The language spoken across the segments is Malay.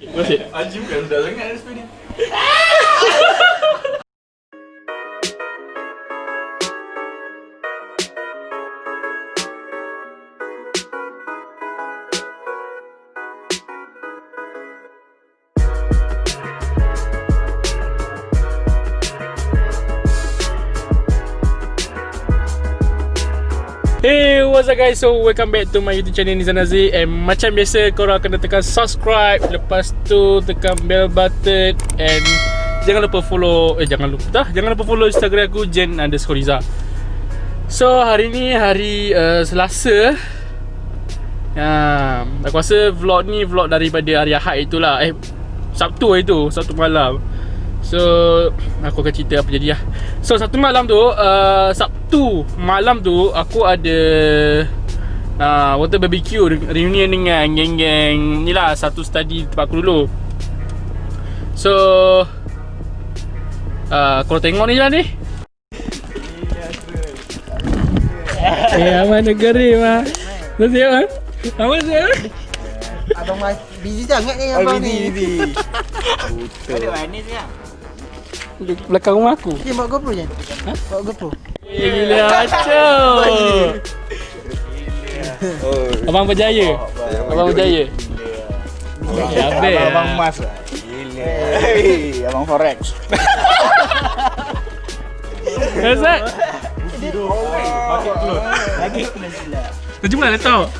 Masih? Haji bukan sudah sangat SP ni. Hey, what's up guys? So welcome back to my YouTube channel Nizam Nazik. And macam biasa, korang kena tekan subscribe, lepas tu tekan bell button, and jangan lupa follow jangan lupa follow Instagram aku jen_riza. So hari ni hari Selasa. Aku rasa vlog ni vlog daripada hari Ahad itulah. Sabtu itu, Sabtu malam. So aku akan cerita apa jadi lah. So Sabtu malam tu, Sabtu malam tu aku ada water barbecue reunion dengan geng-geng ni lah, satu study tempat aku dulu. So korang tengok ni je lah ni. Aman negeri mah. Lu siap kan? Aman siap. Abang busy sangat ni abang ni. Busy. Ada manis ya. Di belakang rumah aku. Dia bawa GoPro je. Ha? Bawa GoPro. Gila acau. Abang berjaya. Abang berjaya. Abang Mas lah. Gila. Hey, Abang Forex. Azat. Lagi kena silap. Terjemah dah tahu.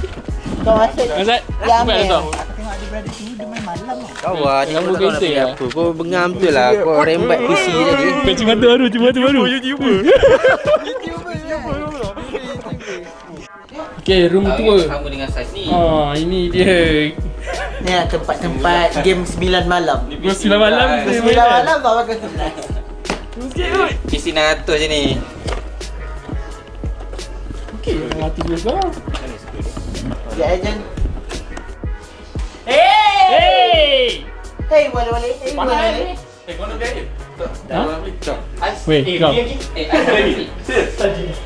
Kau masuk. Azat. Yang Dah tahu. aku tengok ada berada sini dia main malam tau. Kau buat Kamu kereta ya? apa? Kau bengam tu lah. Kau rembat PC tadi. Cuma tu baru, cuma tu baru. Okay, room tour. Sama dengan saiz ni. Ini dia. Ni lah tempat-tempat game 9 malam. 9 malam. 9 malam bawa ke 11. Sikit kot. PC 600 je ni. Okay, mati dulu sekarang. Ya ejen. Hey! Hey wale-wale. Hey wale-wale. Kau nak biaya? Ha? Tak. Weh, kau.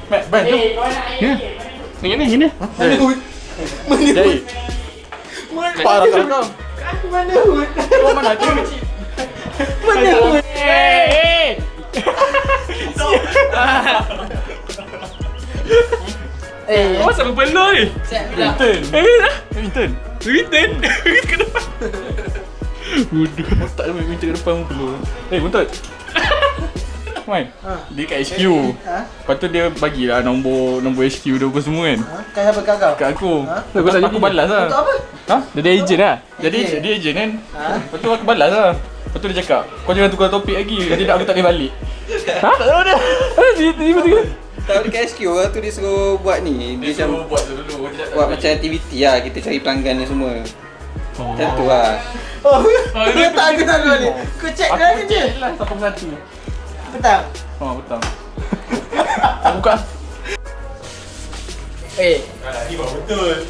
Mat, ban tu. Ini. Mana hood? Mana hood? Parah kau. Mana hood? Kau mana tu? Mana hood? Hey! Kau asal berpeluh ni? Intern. Intern? Kenapa? Bodoh. Otak dia minta ke depan pun perlu. Buntut. Main. Dia kat HQ. Lepas tu dia bagilah nombor HQ dia apa semua kan. Kau siapa kau? Kat aku. Lepas tu aku balas lah. Untuk apa? Dia ada agent lah. Jadi dia agent kan. Lepas tu aku balas lah. Lepas tu dia cakap, kau jangan tukar topik lagi. Kalau tidak aku tak boleh balik. Tak tahu dia. Tiba-tiba. Tahu dekat HQ lah tu dia suruh buat ni. Dia macam buat macam aktiviti lah. Kita cari pelanggan ni semua. Macam tu lah. Dia tak balik. Kau check dah ni je. Lah siapa satu. Petang. Betul. Aku buka. Ni baru betul.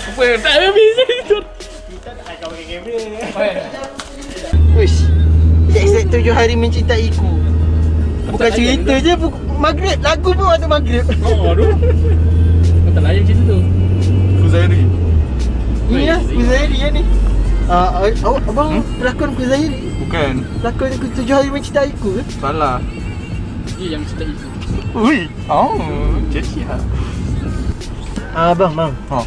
Apa yang tak habis itu? Kita tak akan pakai kamera. Wish. Set 7 hari mencintaiku. Bukan cerita je, maghrib. Lagu pun waktu maghrib. Aduh. Kau tak layan cerita tu. Kuzairi. Ni lah, Kuzairi lah ni. Abang pelakon Kuzairi? Bukan. Pelakon 7 hari mencintaiku ke? Salah. Dia yang cerita itu. Ui. Jadi lah. Bang. Ha.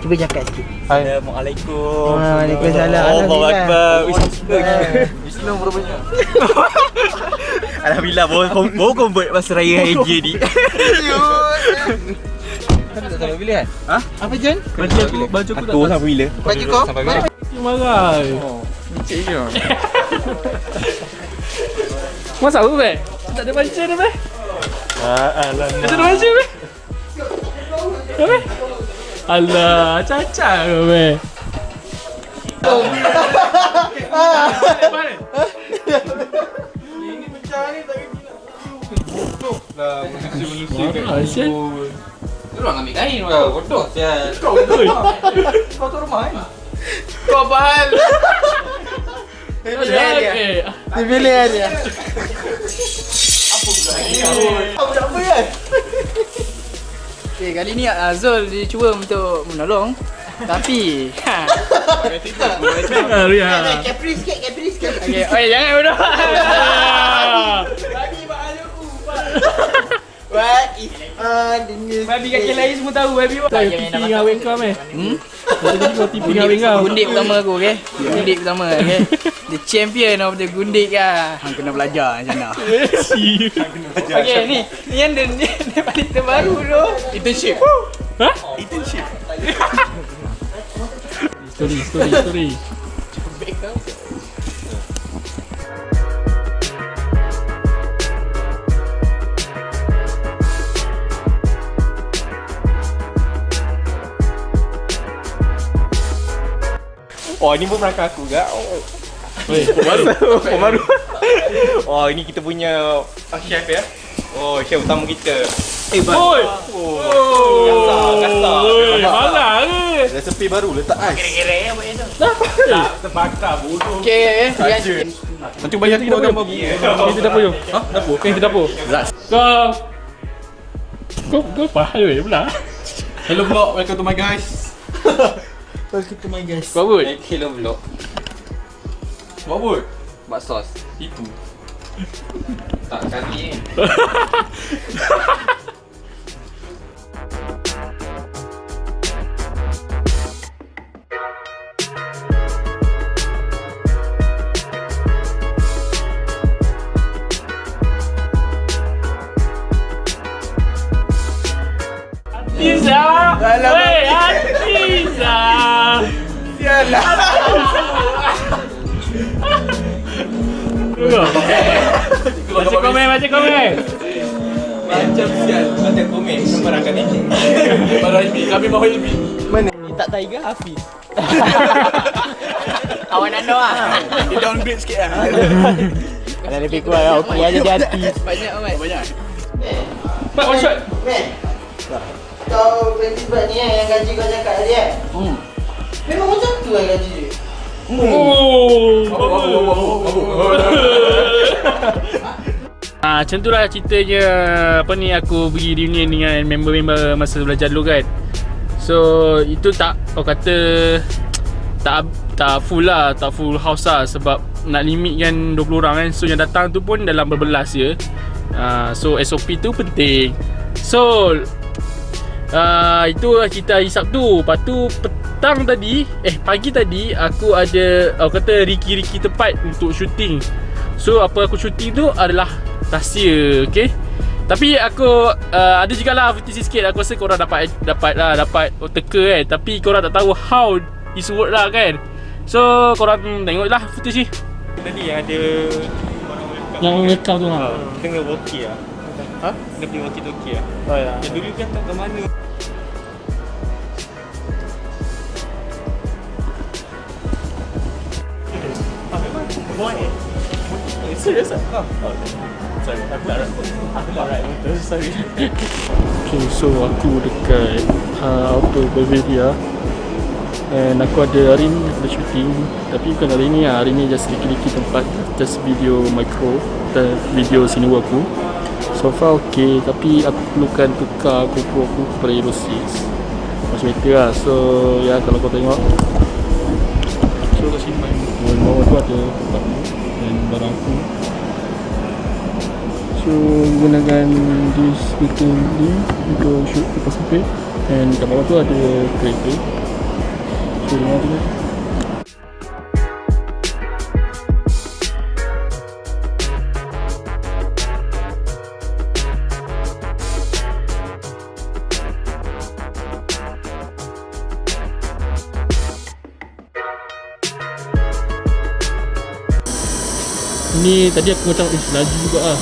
Cuba cakap sikit. Assalamualaikum. Waalaikumsalam. Allahu Akbar. Islam berapa banyak? Alhamdulillah baru convert masa raya haji ni. Kan tak sampai bila kan? Apa John? Baju aku Aku sampai bila? Baju kau? Sampai bila? Dia marah. Cik je. Masa apa be? Tak ada baca dah be? Alamak. Tak ada baca be? Be? Alah, cacat ke be? Ini pecah ni tak kena bilang. Lah, manusia kat Asyik. Lu orang ambil kain kau. Bodoh sial. Kau betul. Kau tu rumah kan? Kau bahal. Dia pilih dia. Apa pula ni? Apa kan? Okay, kali ni Zul dia cuba untuk menolong. Tapi Capri sikit. okay, oi jangan bodoh. Babi bahaya aku. What is the news? Babi kaki lain semua tahu babi. Tak tipi ngawin kau meh. Tadi kau tipi ngawin kau. Gundik pertama aku, okey. Gundik pertama, okey. The champion of the gundik ah. Hang kena belajar macam mana. Okey, ni yang dia paling terbaru tu. Internship. Ha? Internship. Story. Oh, ini pun pelakon aku ke? Weh, Baru. Oh, ini kita punya chef ya. Oh, chef utama kita. Oi. Kasar. Malah ke? Resepi baru letak ais. Kira-kira apa itu? Terbakar bodoh. Okey, Nanti bayar aku gambar bunyi. Kita dapur jom. Ha? Dapur? Kita dapur. Kau faham ke pula? Hello vlog, welcome to my guys. Welcome to my guys. Buat apa? Hello vlog. Buat apa? Buat sos. Itu. Tak kali ni. Pizza. Weh, pizza. Sialah. Baca komen. Macam sial. Macam komen. Sembarangkan ini. Barang ini, kami mahu ini. Mana ni? Tak Tiger Hafiz. Awak nak doa. Dia downgrade sikit lah. Kalau lebih kurang okey aja di hati. Banyak amat. Banyak. Mak, one shot. Kau prinsipal ni yang gaji kau cakap tadi kan? Memang macam tu lah gaji dia. Macam tu lah ceritanya. Apa ni, aku pergi reunion dengan member-member masa belajar dulu kan. So itu tak, orang kata tak full lah, tak full house lah. Sebab nak limit kan 20 orang kan. So yang datang tu pun dalam berbelas je. So SOP tu penting. So itu cerita hari Sabtu. Lepas tu pagi tadi aku ada, orang kata riki-riki tempat untuk syuting. So apa aku syuting tu adalah rahsia, okay? Tapi aku ada jugalah footage sikit. Aku rasa korang dapat teka kan. Tapi korang tak tahu how is work lah kan. So korang tengok lah footage ni. Tadi yang ada orang welcome. Yang welcome tu lah. Kena walkie lah. Ha? Kena beli walkie-talkie lah. Oh ya. Yang dulu kan tak ke mana. Serius ah? Oh, sorry. Aku tak right. Sorry. Okay, so aku dekat Auto Bavaria. And aku ada hari ni ada shooting. Tapi bukan hari ni lah. Hari ni just liki-liki tempat. Just video micro dan video Cinewhoop aku. So far okay. Tapi aku perlukan tukar Gopro aku kepada Hero 6. Macam better lah. So ya, kalau kau tengok, so kat sini bawah tu ada tempat ni dan barang aku. So gunakan this meeting ni untuk shoot lepas sampai. And kat bawah tu ada kereta. So dengar tu. Ni tadi aku macam laju juga lah.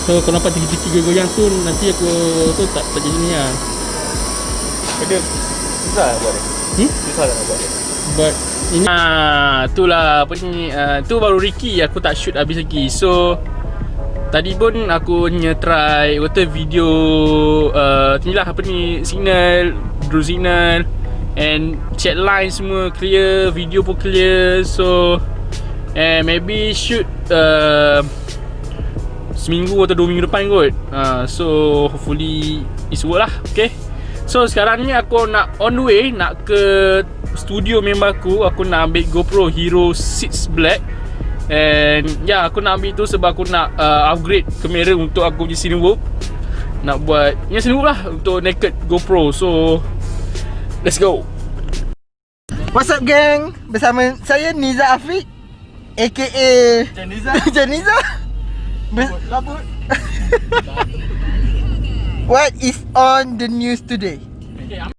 So kalau nampak tiga goyang tu, nanti aku tu tak jadi ni lah. Ada susah nak buat dia? Susah nak buat dia? But ini itulah apa ni, tu baru Ricky aku tak shoot habis lagi. So tadi pun aku try kata video ni lah apa ni, signal, drone signal and chat line semua clear, video pun clear. So maybe shoot seminggu atau 2 minggu depan kot. So hopefully it's work lah, okay. So sekarang ni aku nak on the way nak ke studio member aku. Aku nak ambil GoPro Hero 6 Black. And ya, aku nak ambil tu sebab aku nak upgrade kamera untuk aku punya Cinewhoop. Nak buat yang Cinewhoop lah untuk naked GoPro. So let's go. What's up gang? Bersama saya Niza Afiq aka Janiza. Labut. What is on the news today?